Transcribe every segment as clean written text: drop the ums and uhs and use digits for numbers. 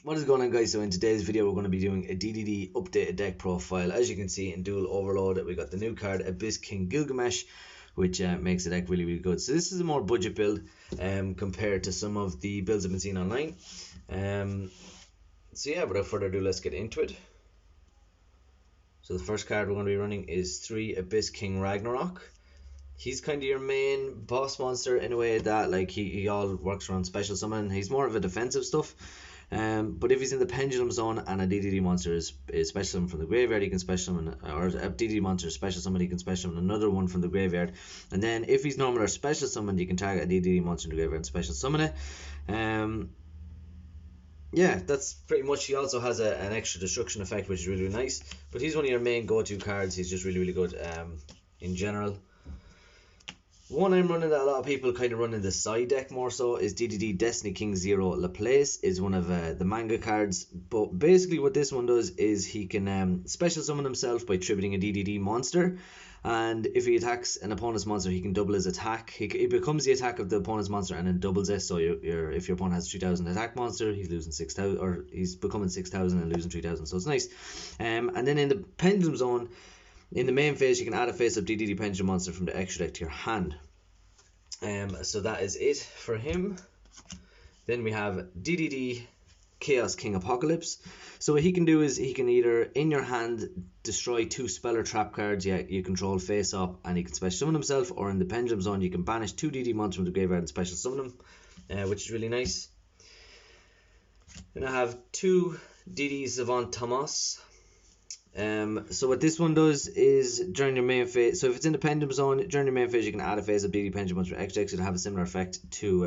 What is going on, guys? So in today's video we're going to be doing a DDD updated deck profile. As you can see in dual overload, we got the new card Abyss King Gilgamesh, which makes the deck really good. So this is a more budget build compared to some of the builds I've been seeing online. So yeah, without further ado, let's get into it. So the first card we're going to be running is 3 Abyss King Ragnarok. He's kind of your main boss monster in a way that like he all works around special summon. He's more of a defensive stuff. But if he's in the pendulum zone and a DDD monster is special summon from the graveyard, he can special summon, or a DDD monster is special summon, he can special summon another one from the graveyard. And then if he's normal or special summoned, you can target a DDD monster in the graveyard and special summon it. Yeah, that's pretty much. He also has an extra destruction effect, which is really nice. But he's one of your main go-to cards. He's just really good in general. One I'm running that a lot of people kind of run in the side deck more so is DDD Destiny King Zero Laplace. Is one of the manga cards, but basically what this one does is he can special summon himself by tributing a DDD monster, and if he attacks an opponent's monster he can double his attack. He becomes the attack of the opponent's monster and then doubles it, so if your opponent has 3000 attack monster, he's losing 6000, or he's becoming 6000 and losing 3000, so it's nice. And then in the pendulum zone, in the main phase, you can add a face-up DDD Pendulum monster from the extra deck to your hand. So that is it for him. Then we have DDD Chaos King Apocalypse. So what he can do is he can either in your hand destroy 2 spell or trap cards you control face up, and he can special summon himself, or in the pendulum zone you can banish 2 DD monsters from the graveyard and special summon them, which is really nice. Then I have 2 DD Savant Thomas. So what this one does is during your main phase, so if it's in the pendulum zone, during your main phase you can add a phase of DD pendulum monster X decks. It'll have a similar effect to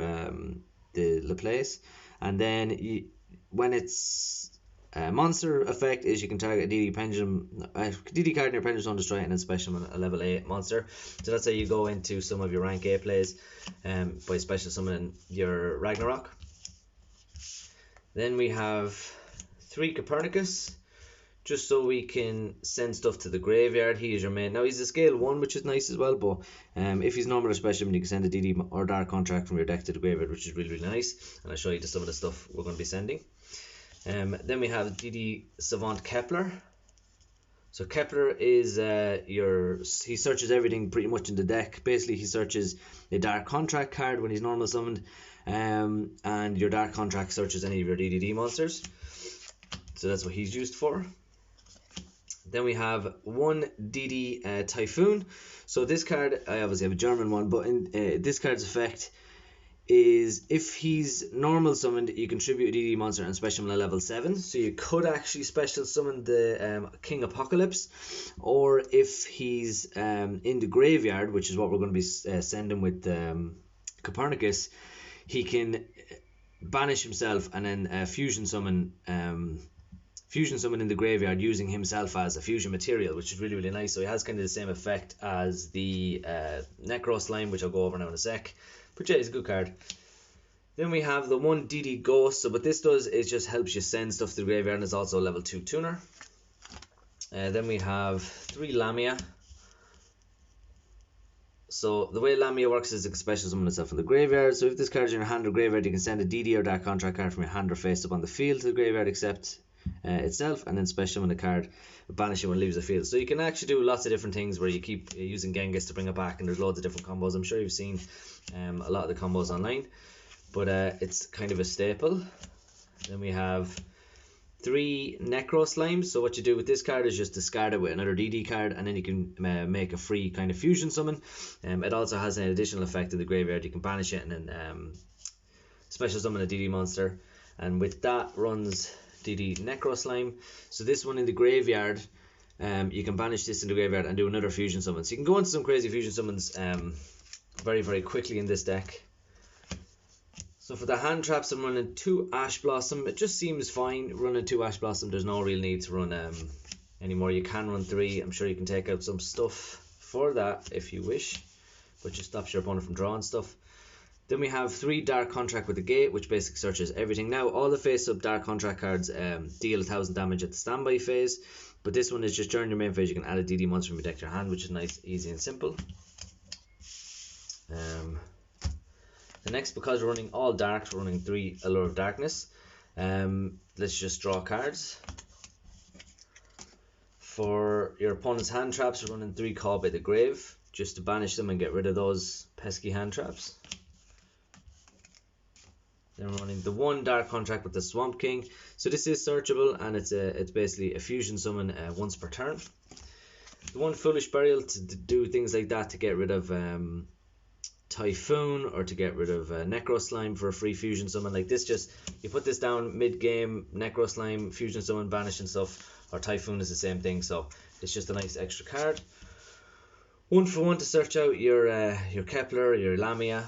the Laplace. And then when it's monster effect is you can target a DD pendulum DD card in your pendulum zone, destroy it, and then special summon a level 8 monster. So that's how you go into some of your rank A plays by special summoning your Ragnarok. Then we have 3 Copernicus, just so we can send stuff to the graveyard. He is your main. Now he's a scale 1, which is nice as well, but if he's normal or special, you can send a DD or Dark Contract from your deck to the graveyard, which is really nice. And I'll show you some of the stuff we're going to be sending. Then we have DD Savant Kepler. So Kepler is he searches everything pretty much in the deck. Basically he searches a Dark Contract card when he's normal summoned, and your Dark Contract searches any of your DDD monsters. So that's what he's used for. Then we have 1 DD Typhoon. So this card, I obviously have a German one, but in this card's effect is if he's normal summoned, you contribute a DD monster and special summon a level 7. So you could actually special summon the King Apocalypse, or if he's in the graveyard, which is what we're going to be sending with Copernicus, he can banish himself and then fusion summon in the graveyard using himself as a fusion material, which is really nice. So he has kind of the same effect as the Necro Slime, which I'll go over now in a sec. But yeah, it's a good card. Then we have the 1 DD Ghost. So what this does is just helps you send stuff to the graveyard, and it's also a level 2 tuner. Then we have 3 Lamia. So the way Lamia works is it can special summon itself from the graveyard. So if this card is in your hand or graveyard, you can send a DD or Dark Contract card from your hand or face up on the field to the graveyard except itself, and then special summon the card, banish it when it leaves the field. So you can actually do lots of different things where you keep using Genghis to bring it back, and there's loads of different combos. I'm sure you've seen a lot of the combos online, but it's kind of a staple. Then we have 3 Necro Slimes. So what you do with this card is just discard it with another DD card, and then you can make a free kind of fusion summon. It also has an additional effect in the graveyard. You can banish it and then special summon a DD monster, and with that runs DD Necro Slime. So this one in the graveyard, you can banish this in the graveyard and do another fusion summon. So you can go into some crazy fusion summons very quickly in this deck. So for the hand traps, I'm running 2 Ash Blossom. It just seems fine running 2 Ash Blossom. There's no real need to run anymore. You can run 3. I'm sure you can take out some stuff for that if you wish, but just stops your opponent from drawing stuff. Then we have 3 Dark Contract with the Gate, which basically searches everything. Now, all the face-up Dark Contract cards deal 1000 damage at the standby phase, but this one is just during your main phase, you can add a DD monster from your deck to your hand, which is nice, easy and simple. The next, because we're running all darks, we're running 3 Allure of Darkness. Let's just draw cards. For your opponent's hand traps, we're running 3 Call by the Grave, just to banish them and get rid of those pesky hand traps. Then we're running the 1 Dark Contract with the Swamp King. So this is searchable, and it's basically a fusion summon once per turn. The 1 Foolish Burial to do things like that, to get rid of Typhoon, or to get rid of Necro Slime for a free fusion summon. Like this, just you put this down mid-game, Necro Slime, fusion summon, banish and stuff. Or Typhoon is the same thing, so it's just a nice extra card. 1 for 1 to search out your Kepler, your Lamia,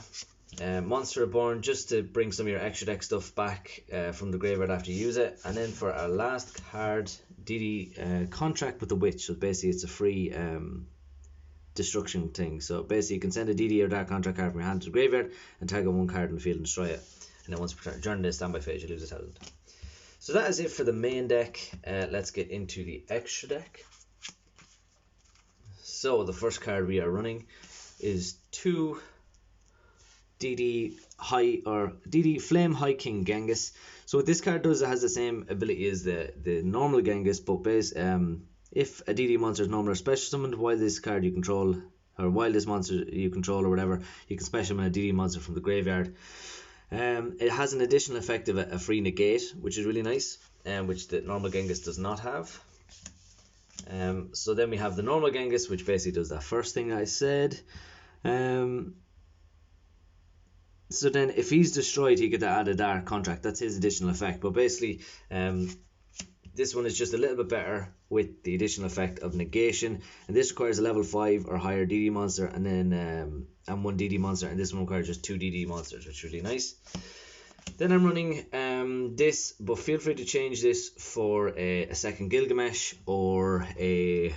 Monster Reborn, just to bring some of your extra deck stuff back from the graveyard after you use it. And then for our last card, DD Contract with the Witch. So basically it's a free destruction thing. So basically you can send a DD or Dark Contract card from your hand to the graveyard and tag on 1 card in the field and destroy it. And then once per turn, during the standby phase, you lose 1,000. So that is it for the main deck. Let's get into the extra deck. So the first card we are running is 2 DD Flame High King Genghis. So what this card does, it has the same ability as the normal Genghis, but if a DD monster is normal or special summoned while this card you control, or while this monster you control or whatever, you can special summon a DD monster from the graveyard. It has an additional effect of a free negate, which is really nice, which the normal Genghis does not have. So then we have the normal Genghis, which basically does that first thing I said. So then if he's destroyed, he gets to add a Dark Contract. That's his additional effect. But basically, this one is just a little bit better with the additional effect of negation, and this requires a level 5 or higher DD monster, and then and 1 DD monster, and this one requires just 2 DD monsters, which is really nice. Then I'm running this, but feel free to change this for a second Gilgamesh, or a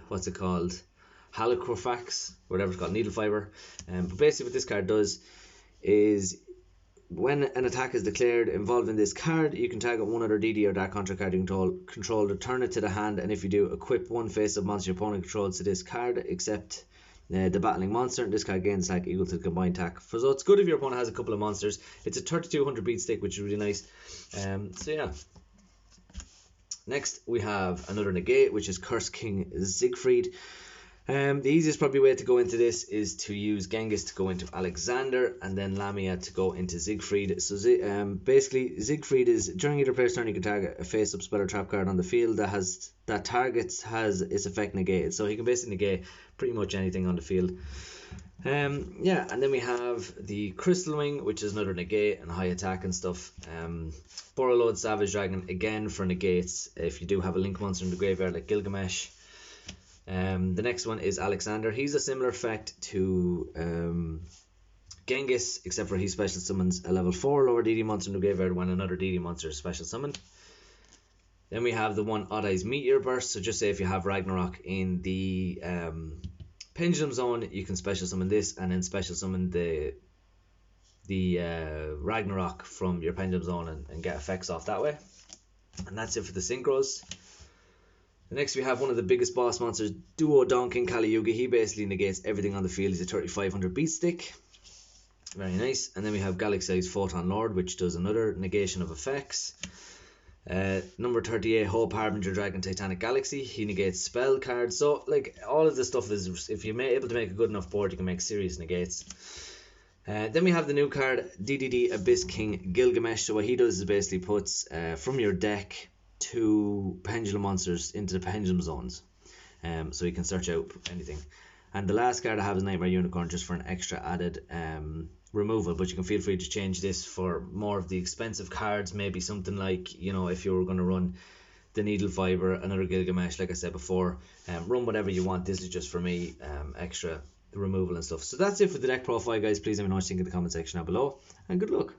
what's it called, Halicrofax, whatever it's called, Needle Fiber. But basically what this card does is, when an attack is declared involving this card, you can target 1 other DD or Dark Contract card you control, return it to the hand, and if you do, equip 1 face-up monster your opponent controls to this card, except the battling monster. This card gains attack equal to the combined attack. So it's good if your opponent has a couple of monsters. It's a 3200 beat stick, which is really nice. So yeah. Next we have another negate, which is Curse King Siegfried. The easiest probably way to go into this is to use Genghis to go into Alexander, and then Lamia to go into Siegfried. So basically Siegfried is, during either player's turn you can target a face-up spell or trap card on the field that targets has its effect negated. So he can basically negate pretty much anything on the field. Yeah, and then we have the Crystal Wing, which is another negate and high attack and stuff. Borrowload Savage Dragon, again for negates if you do have a link monster in the graveyard like Gilgamesh. The next one is Alexander. He's a similar effect to Genghis, except for he special summons a level 4 lower DD monster in the graveyard when another DD monster is special summoned. Then we have the 1 Odd Eyes Meteor Burst. So just say if you have Ragnarok in the Pendulum Zone, you can special summon this and then special summon the Ragnarok from your Pendulum Zone and get effects off that way. And that's it for the synchros. Next we have one of the biggest boss monsters, Duo Donkin Kali Yuga. He basically negates everything on the field. He's a 3500 beat stick. Very nice. And then we have Galaxy's Photon Lord, which does another negation of effects. Number 38, Hope Harbinger Dragon Titanic Galaxy. He negates spell cards. So like all of this stuff is, if you're able to make a good enough board, you can make serious negates. Then we have the new card, DDD Abyss King Gilgamesh. So what he does is basically puts from your deck 2 pendulum monsters into the pendulum zones, so you can search out anything. And the last card I have is Nightmare Unicorn, just for an extra added removal, but you can feel free to change this for more of the expensive cards, maybe something like, you know, if you were going to run the Needle Fiber, another Gilgamesh, like I said before, run whatever you want. This is just for me, extra removal and stuff. So that's it for the deck profile, guys. Please let me know what you think in the comment section down below, and good luck.